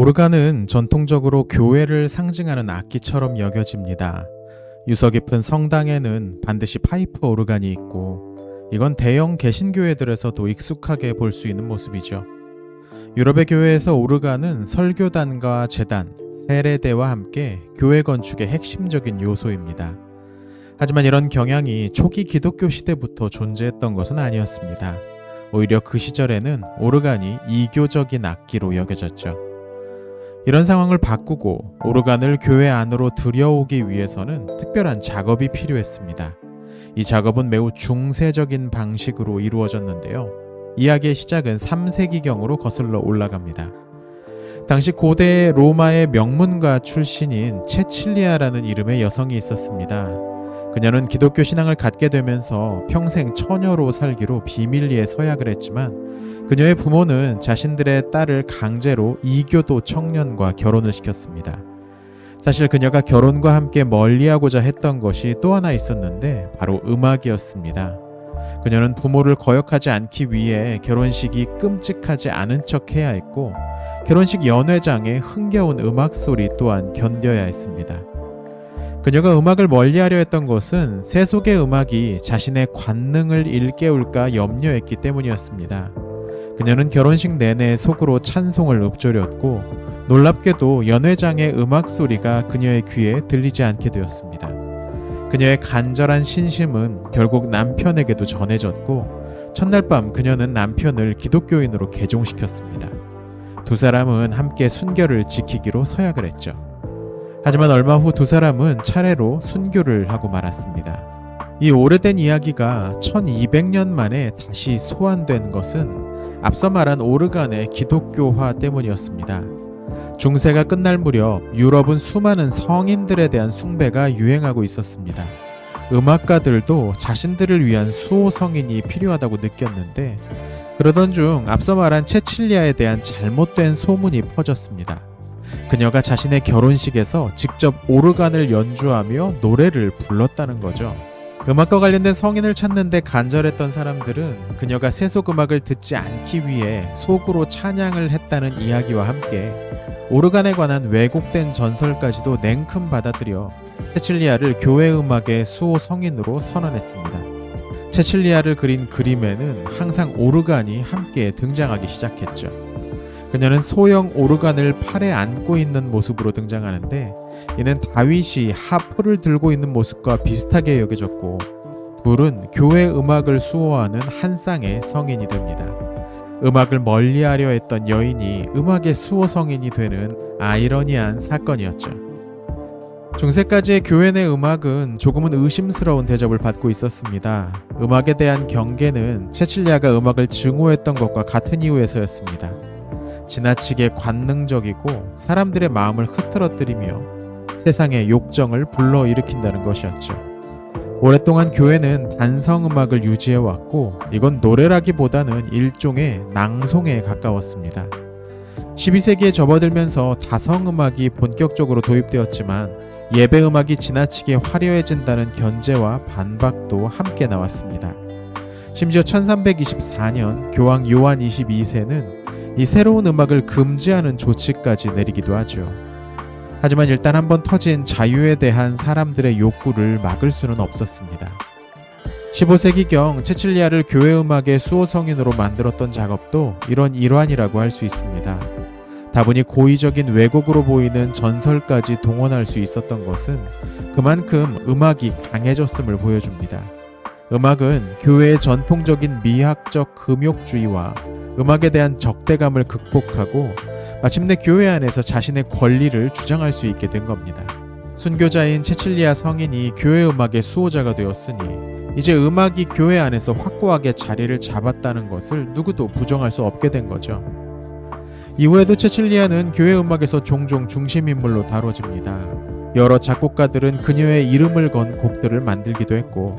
오르간은 전통적으로 교회를 상징하는 악기처럼 여겨집니다. 유서 깊은 성당에는 반드시 파이프 오르간이 있고, 이건 대형 개신교회들에서도 익숙하게 볼 수 있는 모습이죠. 유럽의 교회에서 오르간은 설교단과 제단, 세례대와 함께 교회 건축의 핵심적인 요소입니다. 하지만 이런 경향이 초기 기독교 시대부터 존재했던 것은 아니었습니다. 오히려 그 시절에는 오르간이 이교적인 악기로 여겨졌죠. 이런 상황을 바꾸고 오르간을 교회 안으로 들여오기 위해서는 특별한 작업이 필요했습니다. 이 작업은 매우 중세적인 방식으로 이루어졌는데요. 이야기의 시작은 3세기경으로 거슬러 올라갑니다. 당시 고대 로마의 명문가 출신인 체칠리아라는 이름의 여성이 있었습니다. 그녀는 기독교 신앙을 갖게 되면서 평생 처녀로 살기로 비밀리에 서약을 했지만, 그녀의 부모는 자신들의 딸을 강제로 이교도 청년과 결혼을 시켰습니다. 사실 그녀가 결혼과 함께 멀리하고자 했던 것이 또 하나 있었는데 바로 음악이었습니다. 그녀는 부모를 거역하지 않기 위해 결혼식이 끔찍하지 않은 척 해야 했고, 결혼식 연회장에 흥겨운 음악 소리 또한 견뎌야 했습니다. 그녀가 음악을 멀리하려 했던 것은 세속의 음악이 자신의 관능을 일깨울까 염려했기 때문이었습니다. 그녀는 결혼식 내내 속으로 찬송을 읊조렸고, 놀랍게도 연회장의 음악 소리가 그녀의 귀에 들리지 않게 되었습니다. 그녀의 간절한 신심은 결국 남편에게도 전해졌고, 첫날 밤 그녀는 남편을 기독교인으로 개종시켰습니다. 두 사람은 함께 순결을 지키기로 서약을 했죠. 하지만 얼마 후 두 사람은 차례로 순교를 하고 말았습니다. 이 오래된 이야기가 1200년 만에 다시 소환된 것은 앞서 말한 오르간의 기독교화 때문이었습니다. 중세가 끝날 무렵 유럽은 수많은 성인들에 대한 숭배가 유행하고 있었습니다. 음악가들도 자신들을 위한 수호 성인이 필요하다고 느꼈는데, 그러던 중 앞서 말한 체칠리아에 대한 잘못된 소문이 퍼졌습니다. 그녀가 자신의 결혼식에서 직접 오르간을 연주하며 노래를 불렀다는 거죠. 음악과 관련된 성인을 찾는데 간절했던 사람들은 그녀가 세속 음악을 듣지 않기 위해 속으로 찬양을 했다는 이야기와 함께 오르간에 관한 왜곡된 전설까지도 냉큼 받아들여 체칠리아를 교회 음악의 수호 성인으로 선언했습니다. 체칠리아를 그린 그림에는 항상 오르간이 함께 등장하기 시작했죠. 그녀는 소형 오르간을 팔에 안고 있는 모습으로 등장하는데, 이는 다윗이 하프를 들고 있는 모습과 비슷하게 여겨졌고, 둘은 교회 음악을 수호하는 한 쌍의 성인이 됩니다. 음악을 멀리하려 했던 여인이 음악의 수호 성인이 되는 아이러니한 사건이었죠. 중세까지의 교회 내 음악은 조금은 의심스러운 대접을 받고 있었습니다. 음악에 대한 경계는 체칠리아가 음악을 증오했던 것과 같은 이유에서였습니다. 지나치게 관능적이고 사람들의 마음을 흐트러뜨리며 세상의 욕정을 불러일으킨다는 것이었죠. 오랫동안 교회는 단성음악을 유지해왔고, 이건 노래라기보다는 일종의 낭송에 가까웠습니다. 12세기에 접어들면서 다성음악이 본격적으로 도입되었지만, 예배음악이 지나치게 화려해진다는 견제와 반박도 함께 나왔습니다. 심지어 1324년 교황 요한 22세는 이 새로운 음악을 금지하는 조치까지 내리기도 하죠. 하지만 일단 한번 터진 자유에 대한 사람들의 욕구를 막을 수는 없었습니다. 15세기경 체칠리아를 교회 음악의 수호 성인으로 만들었던 작업도 이런 일환이라고 할 수 있습니다. 다분히 고의적인 왜곡으로 보이는 전설까지 동원할 수 있었던 것은 그만큼 음악이 강해졌음을 보여줍니다. 음악은 교회의 전통적인 미학적 금욕주의와 음악에 대한 적대감을 극복하고 마침내 교회 안에서 자신의 권리를 주장할 수 있게 된 겁니다. 순교자인 체칠리아 성인이 교회 음악의 수호자가 되었으니 이제 음악이 교회 안에서 확고하게 자리를 잡았다는 것을 누구도 부정할 수 없게 된 거죠. 이후에도 체칠리아는 교회 음악에서 종종 중심인물로 다뤄집니다. 여러 작곡가들은 그녀의 이름을 건 곡들을 만들기도 했고,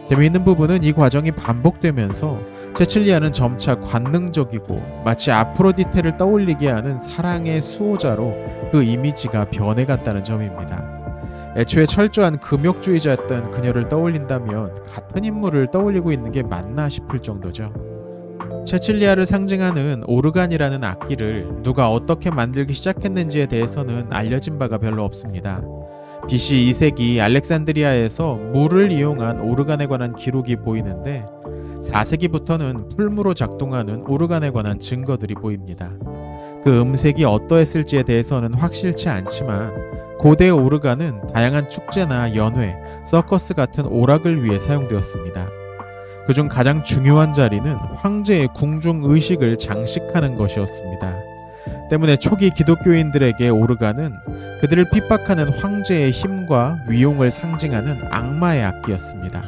재미있는 부분은 이 과정이 반복되면서 체칠리아는 점차 관능적이고 마치 아프로디테를 떠올리게 하는 사랑의 수호자로 그 이미지가 변해갔다는 점입니다. 애초에 철저한 금욕주의자였던 그녀를 떠올린다면 같은 인물을 떠올리고 있는 게 맞나 싶을 정도죠. 체칠리아를 상징하는 오르간이라는 악기를 누가 어떻게 만들기 시작했는지에 대해서는 알려진 바가 별로 없습니다. BC 2세기 알렉산드리아에서 물을 이용한 오르간에 관한 기록이 보이는데 4세기부터는 풀무로 작동하는 오르간에 관한 증거들이 보입니다. 그 음색이 어떠했을지에 대해서는 확실치 않지만 고대 오르간은 다양한 축제나 연회, 서커스 같은 오락을 위해 사용되었습니다. 그중 가장 중요한 자리는 황제의 궁중 의식을 장식하는 것이었습니다. 때문에 초기 기독교인들에게 오르간은 그들을 핍박하는 황제의 힘과 위용을 상징하는 악마의 악기였습니다.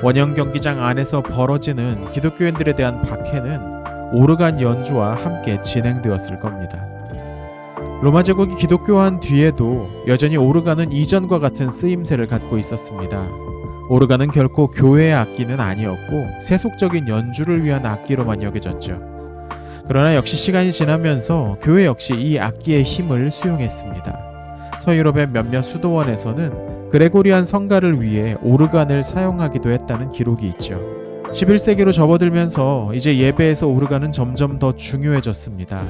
원형 경기장 안에서 벌어지는 기독교인들에 대한 박해는 오르간 연주와 함께 진행되었을 겁니다. 로마 제국이 기독교화한 뒤에도 여전히 오르간은 이전과 같은 쓰임새를 갖고 있었습니다. 오르간은 결코 교회의 악기는 아니었고 세속적인 연주를 위한 악기로만 여겨졌죠. 그러나 역시 시간이 지나면서 교회 역시 이 악기의 힘을 수용했습니다. 서유럽의 몇몇 수도원에서는 그레고리안 성가를 위해 오르간을 사용하기도 했다는 기록이 있죠. 11세기로 접어들면서 이제 예배에서 오르간은 점점 더 중요해졌습니다.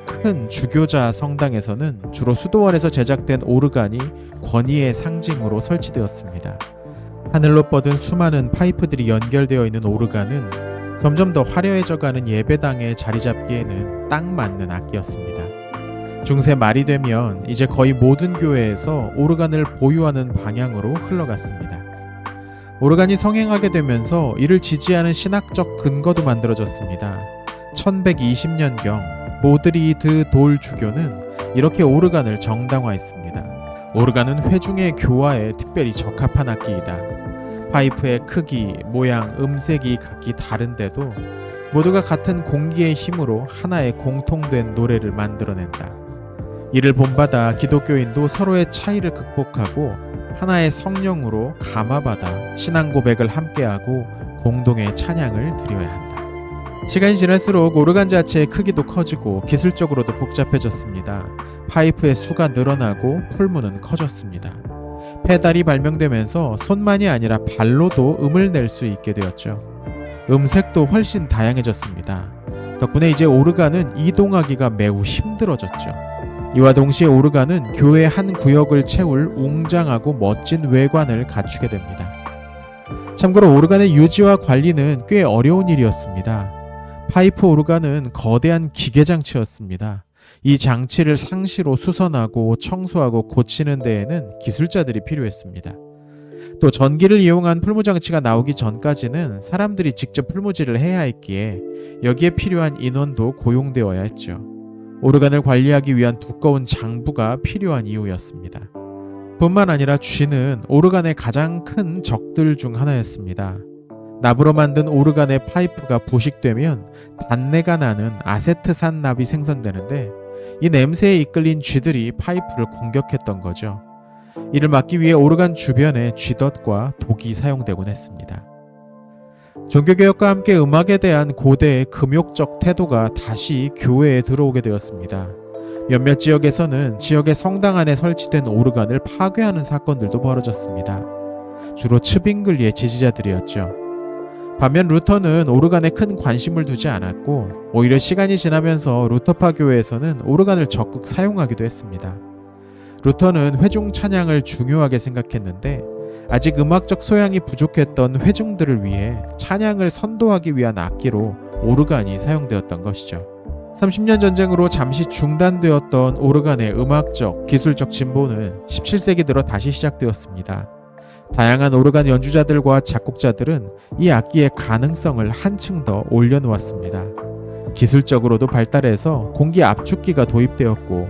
큰 주교자 성당에서는 주로 수도원에서 제작된 오르간이 권위의 상징으로 설치되었습니다. 하늘로 뻗은 수많은 파이프들이 연결되어 있는 오르간은 점점 더 화려해져가는 예배당에 자리 잡기에는 딱 맞는 악기였습니다. 중세 말이 되면 이제 거의 모든 교회에서 오르간을 보유하는 방향으로 흘러갔습니다. 오르간이 성행하게 되면서 이를 지지하는 신학적 근거도 만들어졌습니다. 1120년경 보드리드 돌 주교는 이렇게 오르간을 정당화했습니다. 오르간은 회중의 교화에 특별히 적합한 악기이다. 파이프의 크기, 모양, 음색이 각기 다른데도 모두가 같은 공기의 힘으로 하나의 공통된 노래를 만들어낸다. 이를 본받아 기독교인도 서로의 차이를 극복하고 하나의 성령으로 감화받아 신앙 고백을 함께하고 공동의 찬양을 드려야 한다. 시간이 지날수록 오르간 자체의 크기도 커지고 기술적으로도 복잡해졌습니다. 파이프의 수가 늘어나고 풀무는 커졌습니다. 페달이 발명되면서 손만이 아니라 발로도 음을 낼 수 있게 되었죠. 음색도 훨씬 다양해졌습니다. 덕분에 이제 오르간은 이동하기가 매우 힘들어졌죠. 이와 동시에 오르간은 교회의 한 구역을 채울 웅장하고 멋진 외관을 갖추게 됩니다. 참고로 오르간의 유지와 관리는 꽤 어려운 일이었습니다. 파이프 오르간은 거대한 기계장치였습니다. 이 장치를 상시로 수선하고 청소하고 고치는 데에는 기술자들이 필요했습니다. 또 전기를 이용한 풀무장치가 나오기 전까지는 사람들이 직접 풀무질을 해야 했기에 여기에 필요한 인원도 고용되어야 했죠. 오르간을 관리하기 위한 두꺼운 장부가 필요한 이유였습니다. 뿐만 아니라 쥐는 오르간의 가장 큰 적들 중 하나였습니다. 납으로 만든 오르간의 파이프가 부식되면 단내가 나는 아세트산납이 생성되는데 이 냄새에 이끌린 쥐들이 파이프를 공격했던 거죠. 이를 막기 위해 오르간 주변에 쥐덫과 독이 사용되곤 했습니다. 종교개혁과 함께 음악에 대한 고대의 금욕적 태도가 다시 교회에 들어오게 되었습니다. 몇몇 지역에서는 지역의 성당 안에 설치된 오르간을 파괴하는 사건들도 벌어졌습니다. 주로 츠빙글리의 지지자들이었죠. 반면 루터는 오르간에 큰 관심을 두지 않았고 오히려 시간이 지나면서 루터파 교회에서는 오르간을 적극 사용하기도 했습니다. 루터는 회중 찬양을 중요하게 생각했는데 아직 음악적 소양이 부족했던 회중들을 위해 찬양을 선도하기 위한 악기로 오르간이 사용되었던 것이죠. 30년 전쟁으로 잠시 중단되었던 오르간의 음악적, 기술적 진보는 17세기 들어 다시 시작되었습니다. 다양한 오르간 연주자들과 작곡자들은 이 악기의 가능성을 한층 더 올려놓았습니다. 기술적으로도 발달해서 공기 압축기가 도입되었고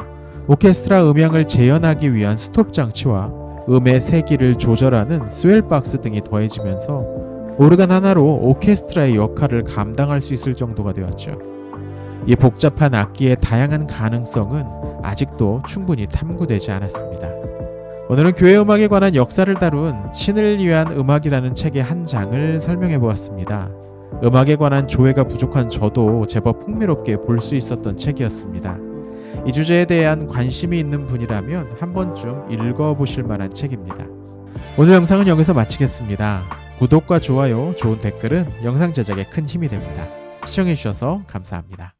오케스트라 음향을 재현하기 위한 스톱 장치와 음의 세기를 조절하는 스웰박스 등이 더해지면서 오르간 하나로 오케스트라의 역할을 감당할 수 있을 정도가 되었죠. 이 복잡한 악기의 다양한 가능성은 아직도 충분히 탐구되지 않았습니다. 오늘은 교회 음악에 관한 역사를 다룬 신을 위한 음악이라는 책의 한 장을 설명해 보았습니다. 음악에 관한 조회가 부족한 저도 제법 풍미롭게 볼 수 있었던 책이었습니다. 이 주제에 대한 관심이 있는 분이라면 한 번쯤 읽어보실 만한 책입니다. 오늘 영상은 여기서 마치겠습니다. 구독과 좋아요, 좋은 댓글은 영상 제작에 큰 힘이 됩니다. 시청해주셔서 감사합니다.